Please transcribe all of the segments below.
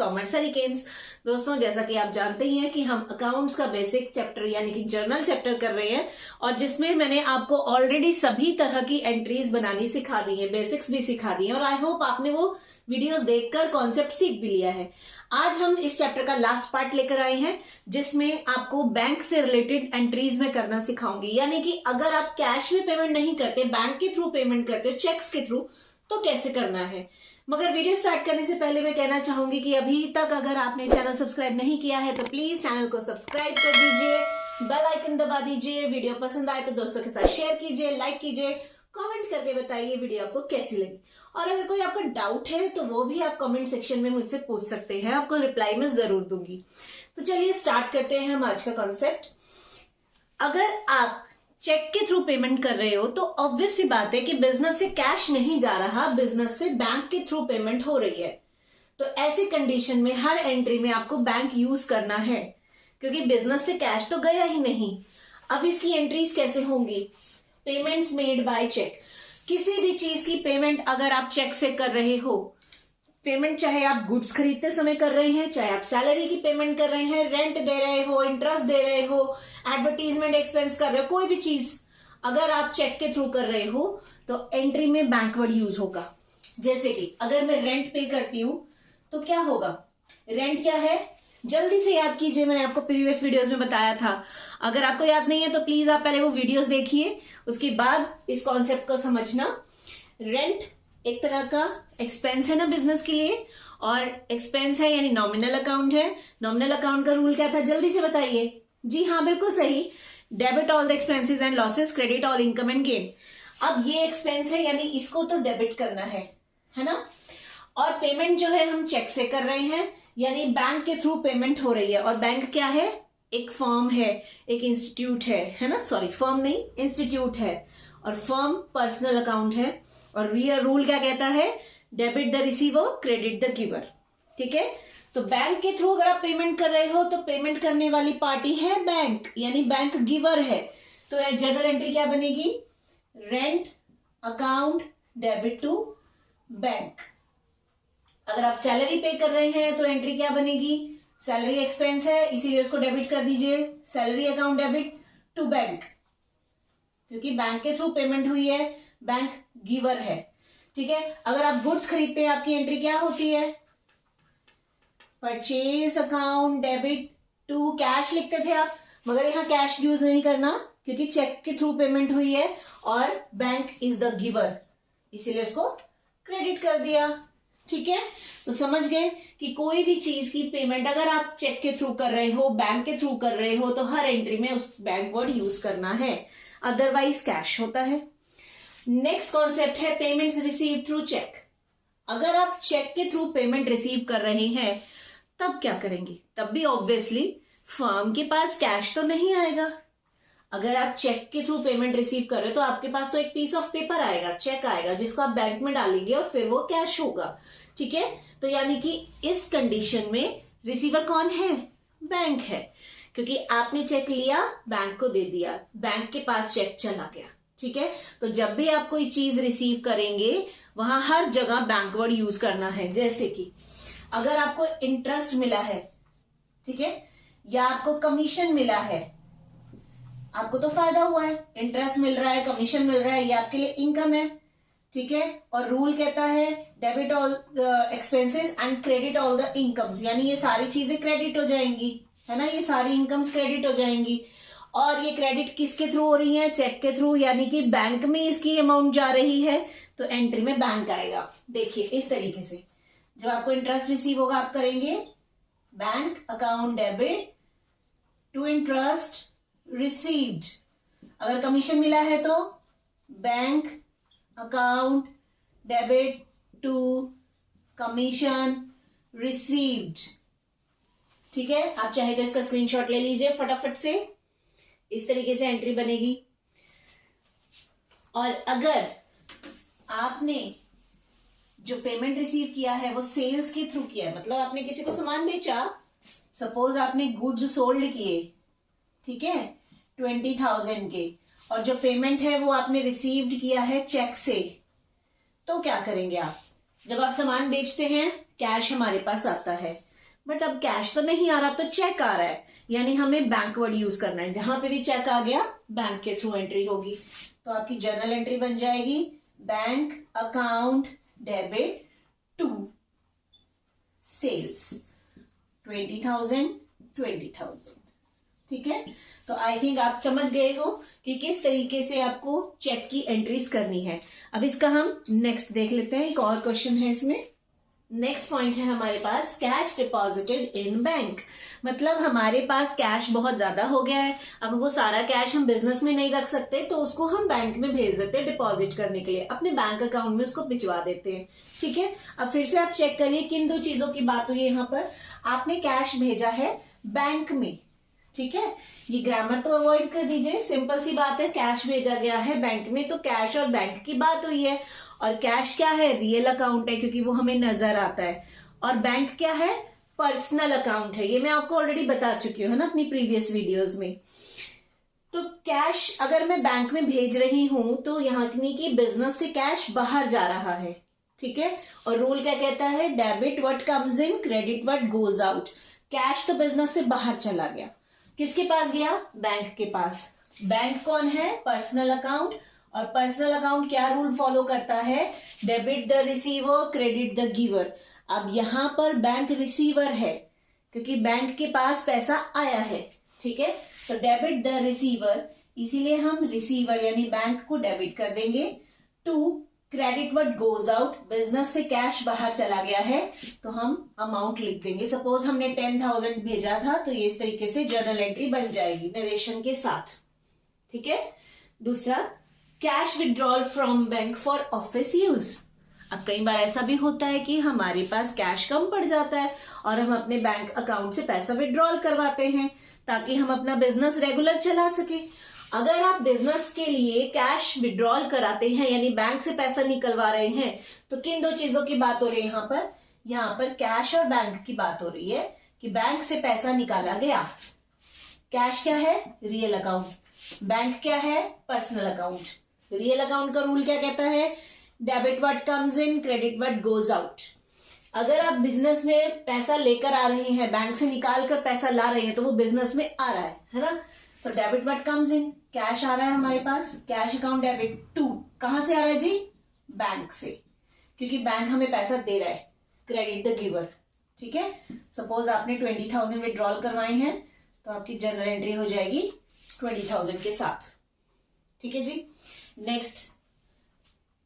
Commerce hurricanes. दोस्तों, जैसा कि आप जानते ही हैं कि हम अकाउंट्स का बेसिक चैप्टर यानी कि जर्नल चैप्टर कर रहे हैं और जिसमें मैंने आपको ऑलरेडी सभी तरह की एंट्रीज बनानी सिखा दी है, बेसिक्स भी सिखा दी है और आई होप आपने वो वीडियोस देखकर कॉन्सेप्ट सीख भी लिया है। आज हम इस चैप्टर का लास्ट पार्ट लेकर आए हैं जिसमें आपको बैंक से रिलेटेड एंट्रीज में करना सिखाऊंगी। यानी कि अगर आप कैश में पेमेंट नहीं करते, बैंक के थ्रू पेमेंट करते हो, चेक्स के थ्रू, तो कैसे करना है। मगर वीडियो स्टार्ट करने से पहले मैं कहना चाहूंगी कि अभी तक अगर आपने चैनल सब्सक्राइब नहीं किया है तो प्लीज चैनल को सब्सक्राइब कर दीजिए, बेल आइकन दबा दीजिए, वीडियो पसंद आए तो दोस्तों के साथ शेयर कीजिए, लाइक कीजिए, कमेंट करके बताइए वीडियो आपको कैसी लगी। और अगर कोई आपका डाउट है तो वो भी आप कमेंट सेक्शन में मुझसे पूछ सकते हैं, आपको रिप्लाई मैं जरूर दूंगी। तो चलिए स्टार्ट करते हैं हम आज का कॉन्सेप्ट। अगर आप चेक के थ्रू पेमेंट कर रहे हो तो ऑब्वियस सी बात है कि बिजनेस से कैश नहीं जा रहा, बिजनेस से बैंक के थ्रू पेमेंट हो रही है। तो ऐसी कंडीशन में हर एंट्री में आपको बैंक यूज करना है क्योंकि बिजनेस से कैश तो गया ही नहीं। अब इसकी एंट्रीज कैसे होंगी? Payments made by cheque. किसी भी चीज की पेमेंट अगर आप चेक से कर रहे हो, पेमेंट चाहे आप गुड्स खरीदते समय कर रहे हैं, चाहे आप सैलरी की पेमेंट कर रहे हैं, रेंट दे रहे हो, इंटरेस्ट दे रहे हो, एडवर्टीजमेंट एक्सपेंस कर रहे हो, कोई भी चीज अगर आप चेक के थ्रू कर रहे हो तो एंट्री में बैंक वर्ड यूज होगा। जैसे कि अगर मैं रेंट पे करती हूं तो क्या होगा? रेंट क्या है? जल्दी से याद कीजिए, मैंने आपको प्रीवियस वीडियोस में बताया था। अगर आपको याद नहीं है तो प्लीज आप पहले वो वीडियोस देखिए, उसके बाद इस कॉन्सेप्ट को समझना। रेंट एक तरह का एक्सपेंस है ना बिजनेस के लिए, और एक्सपेंस है यानी नॉमिनल अकाउंट है। नॉमिनल अकाउंट का रूल क्या था? जल्दी से बताइए। जी हाँ, बिल्कुल सही, debit all the expenses and losses, credit all income and gain. अब ये एक्सपेंस है यानी इसको तो डेबिट करना है ना। और पेमेंट जो है हम चेक से कर रहे हैं यानी बैंक के थ्रू पेमेंट हो रही है। और बैंक क्या है? एक फर्म है, एक इंस्टीट्यूट है ना, सॉरी फर्म नहीं, इंस्टीट्यूट है। और फर्म पर्सनल अकाउंट है और रियल रूल क्या कहता है? Debit the receiver, credit the giver. ठीक है, तो बैंक के थ्रू अगर आप पेमेंट कर रहे हो तो पेमेंट करने वाली पार्टी है बैंक, यानी बैंक गिवर है। तो जनरल एंट्री क्या बनेगी? Rent account debit to bank. अगर आप सैलरी पे कर रहे हैं तो एंट्री क्या बनेगी? सैलरी एक्सपेंस है इसीलिए उसको डेबिट कर दीजिए, salary account debit to bank, क्योंकि बैंक के थ्रू पेमेंट हुई है, बैंक गिवर है। ठीक है, अगर आप गुड्स खरीदते हैं आपकी एंट्री क्या होती है? Purchase account debit to cash लिखते थे आप, मगर यहाँ कैश यूज नहीं करना क्योंकि चेक के थ्रू पेमेंट हुई है और बैंक इज द गिवर, इसीलिए उसको क्रेडिट कर दिया। ठीक है, तो समझ गए कि कोई भी चीज की पेमेंट अगर आप चेक के थ्रू कर रहे हो, बैंक के थ्रू कर रहे हो, तो हर एंट्री में उस बैंक वर्ड यूज करना है, अदरवाइज कैश होता है। नेक्स्ट कॉन्सेप्ट है पेमेंट्स रिसीव थ्रू चेक। अगर आप चेक के थ्रू पेमेंट रिसीव कर रहे हैं तब क्या करेंगे? तब भी ऑब्वियसली फर्म के पास कैश तो नहीं आएगा। अगर आप चेक के थ्रू पेमेंट रिसीव कर रहे हो तो आपके पास तो एक पीस ऑफ पेपर आएगा, चेक आएगा, जिसको आप बैंक में डालेंगे और फिर वो कैश होगा। ठीक है, तो यानी कि इस कंडीशन में रिसीवर कौन है? बैंक है, क्योंकि आपने चेक लिया, बैंक को दे दिया, बैंक के पास चेक चला गया। ठीक है, तो जब भी आप कोई चीज रिसीव करेंगे वहां हर जगह बैंक वर्ड यूज करना है। जैसे कि अगर आपको इंटरेस्ट मिला है, ठीक है, या आपको कमीशन मिला है, आपको तो फायदा हुआ है, इंटरेस्ट मिल रहा है, कमीशन मिल रहा है, ये आपके लिए इनकम है। ठीक है, और रूल कहता है debit all expenses and credit all the incomes, यानी ये सारी चीजें क्रेडिट हो जाएंगी, है ना, ये सारी इनकम्स क्रेडिट हो जाएंगी। और ये क्रेडिट किसके थ्रू हो रही है? चेक के थ्रू, यानी कि बैंक में इसकी अमाउंट जा रही है तो एंट्री में बैंक आएगा। देखिए इस तरीके से जब आपको इंटरेस्ट रिसीव होगा आप करेंगे bank account debit to interest received. अगर कमीशन मिला है तो bank account debit to commission received. ठीक है, आप चाहे तो इसका स्क्रीनशॉट ले लीजिए फटाफट से, इस तरीके से एंट्री बनेगी। और अगर आपने जो पेमेंट रिसीव किया है वो सेल्स के थ्रू किया है, मतलब आपने किसी को सामान बेचा, सपोज आपने गुड्स सोल्ड किए, ठीक है, 20,000 के, और जो पेमेंट है वो आपने रिसीव्ड किया है चेक से, तो क्या करेंगे आप? जब आप सामान बेचते हैं कैश हमारे पास आता है, बट अब कैश तो नहीं आ रहा, तो चेक आ रहा है, यानी हमें बैंक वर्ड यूज करना है। जहां पे भी चेक आ गया बैंक के थ्रू एंट्री होगी। तो आपकी जर्नल एंट्री बन जाएगी bank account debit to sales 20,000। ठीक है, तो आई थिंक आप समझ गए हो कि किस तरीके से आपको चेक की एंट्रीज करनी है। अब इसका हम नेक्स्ट देख लेते हैं, एक और क्वेश्चन है इसमें। नेक्स्ट पॉइंट है हमारे पास कैश डिपॉजिटेड इन बैंक। मतलब हमारे पास कैश बहुत ज्यादा हो गया है, अब वो सारा कैश हम बिजनेस में नहीं रख सकते, तो उसको हम बैंक में भेज देते हैं डिपॉजिट करने के लिए, अपने बैंक अकाउंट में उसको भिजवा देते हैं। ठीक है, अब फिर से आप चेक करिए किन दो चीजों की बात हुई है यहाँ पर। आपने कैश भेजा है बैंक में, ठीक है, ये ग्रामर तो अवॉइड कर दीजिए, सिंपल सी बात है, कैश भेजा गया है बैंक में, तो कैश और बैंक की बात हुई है। और कैश क्या है, रियल अकाउंट है क्योंकि वो हमें नजर आता है, और बैंक क्या है, पर्सनल अकाउंट है। ये मैं आपको ऑलरेडी बता चुकी हूँ ना अपनी प्रीवियस वीडियोस में। तो कैश अगर मैं बैंक में भेज रही हूं तो यहाँ की बिजनेस से कैश बाहर जा रहा है। ठीक है, और रूल क्या कहता है, debit what comes in, credit what goes out. Cash तो बिजनेस से बाहर चला गया, किसके पास गया, बैंक के पास। बैंक कौन है, पर्सनल अकाउंट, और पर्सनल अकाउंट क्या रूल फॉलो करता है, debit the receiver credit the giver. अब यहां पर बैंक रिसीवर है क्योंकि बैंक के पास पैसा आया है। ठीक है, तो डेबिट द रिसीवर, इसीलिए हम रिसीवर यानी बैंक को डेबिट कर देंगे। To credit what goes out, business से कैश बाहर चला गया है तो हम अमाउंट लिख देंगे। सपोज हमने 10,000 भेजा था तो ये इस तरीके से जर्नल एंट्री बन जाएगी नरेशन के साथ। ठीक है, दूसरा cash withdrawal from bank for office use. अब कई बार ऐसा भी होता है कि हमारे पास कैश कम पड़ जाता है और हम अपने बैंक अकाउंट से पैसा विड्रॉल करवाते हैं ताकि हम अपना बिजनेस रेगुलर चला सके। अगर आप बिजनेस के लिए कैश विड्रॉल कराते हैं यानी बैंक से पैसा निकलवा रहे हैं तो किन दो चीजों की बात हो रही है यहाँ पर कैश और बैंक की बात हो रही है कि बैंक से पैसा निकाला गया। कैश क्या है, रियल अकाउंट, बैंक क्या है, पर्सनल अकाउंट। रियल अकाउंट का रूल क्या कहता है, debit what comes in credit what goes out. अगर आप बिजनेस में पैसा लेकर आ रहे हैं, बैंक से निकाल कर पैसा ला रहे हैं तो वो बिजनेस में आ रहा है ना। तो debit what comes in, cash आ रहा है हमारे पास, कैश अकाउंट डेबिट। टू कहां से आ रहा है जी, बैंक से, क्योंकि बैंक हमें पैसा दे रहा है, क्रेडिट द गिवर। ठीक है, सपोज आपने 20,000 विड्रॉल करवाए हैं तो आपकी जर्नल एंट्री हो जाएगी 20,000 के साथ। ठीक है जी, next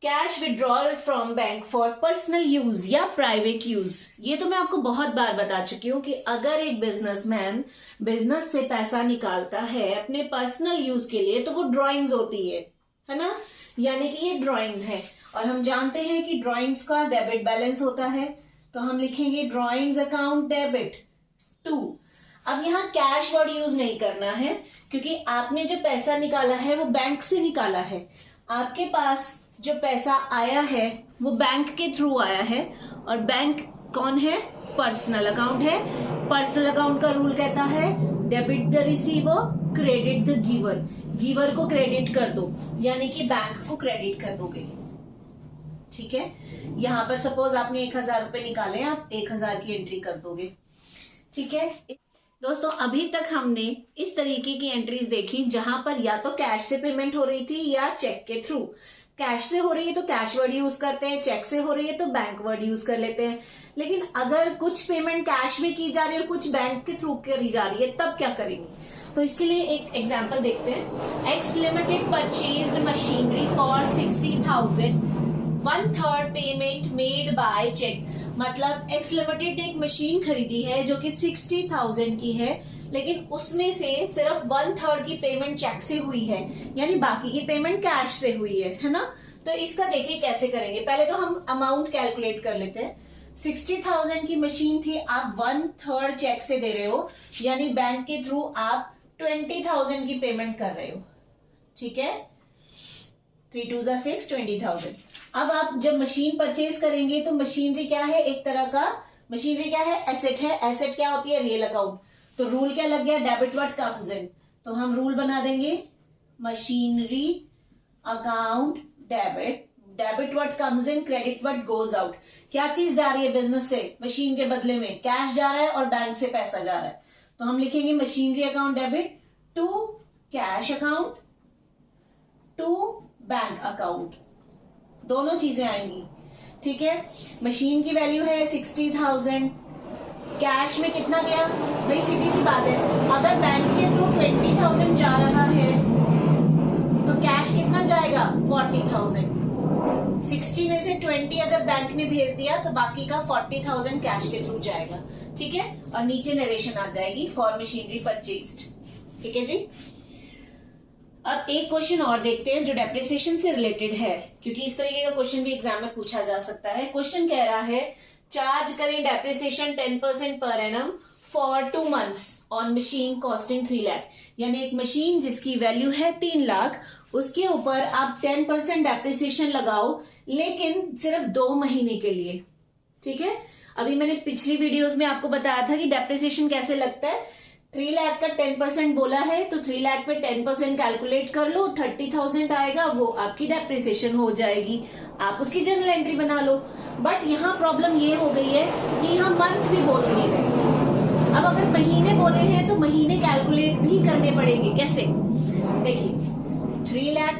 cash withdrawal from bank for personal use या प्राइवेट यूज। ये तो मैं आपको बहुत बार बता चुकी हूं कि अगर एक बिजनेसमैन बिजनेस से पैसा निकालता है अपने पर्सनल यूज के लिए तो वो ड्राइंग्स होती है ना, यानी कि ये ड्राइंग्स है। और हम जानते हैं कि ड्राइंग्स का डेबिट बैलेंस होता है, तो हम लिखेंगे ड्राइंग्स अकाउंट डेबिट टू। अब यहाँ कैश वर्ड यूज नहीं करना है क्योंकि आपने जो पैसा निकाला है वो बैंक से निकाला है। आपके पास जो पैसा आया है वो बैंक के थ्रू आया है, और बैंक कौन है, पर्सनल अकाउंट है। पर्सनल अकाउंट का रूल कहता है debit the receiver credit the giver. Giver को क्रेडिट कर दो यानी कि बैंक को क्रेडिट कर दोगे। ठीक है, यहां पर सपोज आपने 1,000 रुपए निकाले, आप 1,000 की एंट्री कर दोगे। ठीक है दोस्तों, अभी तक हमने इस तरीके की एंट्रीज देखी जहां पर या तो कैश से पेमेंट हो रही थी या चेक के थ्रू। कैश से हो रही है तो कैश वर्ड यूज करते हैं, चेक से हो रही है तो बैंक वर्ड यूज कर लेते हैं। लेकिन अगर कुछ पेमेंट कैश में की जा रही है और कुछ बैंक के थ्रू करी जा रही है तब क्या करेंगे, तो इसके लिए एक एग्जांपल देखते हैं। X limited purchased machinery for 60,000, 1/3 payment made by cheque. मतलब एक्स लिमिटेड ने एक मशीन खरीदी है जो कि 60,000 की है, लेकिन उसमें से सिर्फ 1/3 की पेमेंट चेक से हुई है, यानी बाकी की पेमेंट कैश से हुई है ना। तो इसका देखिए कैसे करेंगे। पहले तो हम अमाउंट कैलकुलेट कर लेते हैं। 60,000 की मशीन थी, आप 1/3 चेक से दे रहे हो, यानी बैंक के थ्रू आप 20,000 की पेमेंट कर रहे हो। ठीक है, 3 2 6 20,000। अब आप जब मशीन परचेज करेंगे तो मशीनरी क्या है, एक तरह का मशीनरी क्या है, एसेट है। एसेट क्या होती है, रियल अकाउंट। तो रूल क्या लग गया, डेबिट व्हाट कम्स इन। तो हम रूल बना देंगे machinery account debit, debit what comes in, credit what goes out. क्या चीज जा रही है बिजनेस से मशीन के बदले में? कैश जा रहा है और बैंक से पैसा जा रहा है। तो हम लिखेंगे machinery account debit to cash account to bank account, दोनों चीजें आएंगी। ठीक है, मशीन की वैल्यू है 60,000, कैश में कितना गया भाई? सीधी सी बात है, अगर बैंक के थ्रू 20,000 जा रहा है तो कैश कितना जाएगा? 40,000। 60 में से 20 अगर बैंक ने भेज दिया तो बाकी का 40,000 कैश के थ्रू जाएगा। ठीक है, और नीचे नरेशन आ जाएगी फॉर मशीनरी परचेज्ड। ठीक है जी। अब एक क्वेश्चन और देखते हैं जो डेप्रिसिएशन से रिलेटेड है, क्योंकि इस तरीके का क्वेश्चन भी एग्जाम में पूछा जा सकता है। क्वेश्चन कह रहा है चार्ज करें depreciation 10% per annum for 2 months on machine costing 3 lakh. यानी एक मशीन जिसकी वैल्यू है 3 लाख, उसके ऊपर आप 10% डेप्रिसिएशन लगाओ, लेकिन सिर्फ 2 महीने के लिए। ठीक है, अभी मैंने पिछली वीडियोस में आपको बताया था कि डेप्रिसिएशन कैसे लगता है। 3 लाख का 10% बोला है तो 3 लाख पे 10% कैलकुलेट कर लो, 30,000 आएगा, वो आपकी डेप्रिसिएशन हो जाएगी, आप उसकी जर्नल एंट्री बना लो। बट यहाँ प्रॉब्लम ये हो गई है कि यहाँ मंथ भी बोल दिए गए। अब अगर महीने बोले हैं तो महीने कैलकुलेट भी करने पड़ेंगे। कैसे? देखिए 3 लाख,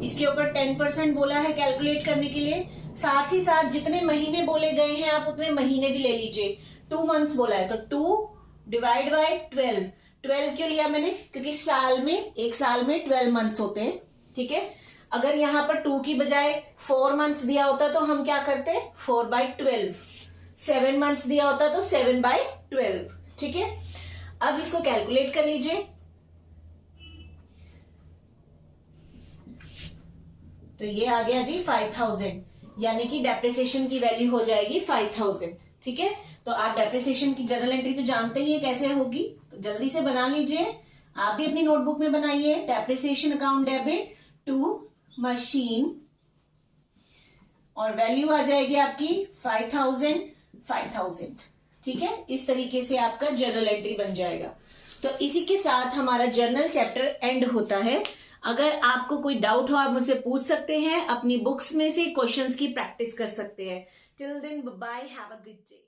इसके ऊपर 10% बोला है कैलकुलेट करने के लिए, साथ ही साथ जितने महीने बोले गए हैं आप उतने महीने भी ले लीजिए। 2 months बोला है तो 2 डिवाइड बाय 12। 12 क्यों लिया मैंने? क्योंकि एक साल में 12 months होते हैं। ठीक है, अगर यहाँ पर 2 की बजाय 4 months दिया होता तो हम क्या करते? 4/12। 7 months दिया होता तो 7/12। ठीक है, अब इसको कैलकुलेट कर लीजिए। तो ये आ गया जी 5,000, यानी कि डेप्रिसिएशन की वैल्यू हो जाएगी 5,000। ठीक है, तो आप डेप्रिसिएशन की जर्नल एंट्री तो जानते ही है कैसे होगी, तो जल्दी से बना लीजिए। आप भी अपनी नोटबुक में बनाइए depreciation account debit to machine, और वैल्यू आ जाएगी आपकी 5,000। ठीक है, इस तरीके से आपका जर्नल एंट्री बन जाएगा। तो इसी के साथ हमारा जर्नल चैप्टर एंड होता है। अगर आपको कोई डाउट हो आप मुझसे पूछ सकते हैं, अपनी बुक्स में से क्वेश्चंस की प्रैक्टिस कर सकते हैं। Till then bye, have a good day.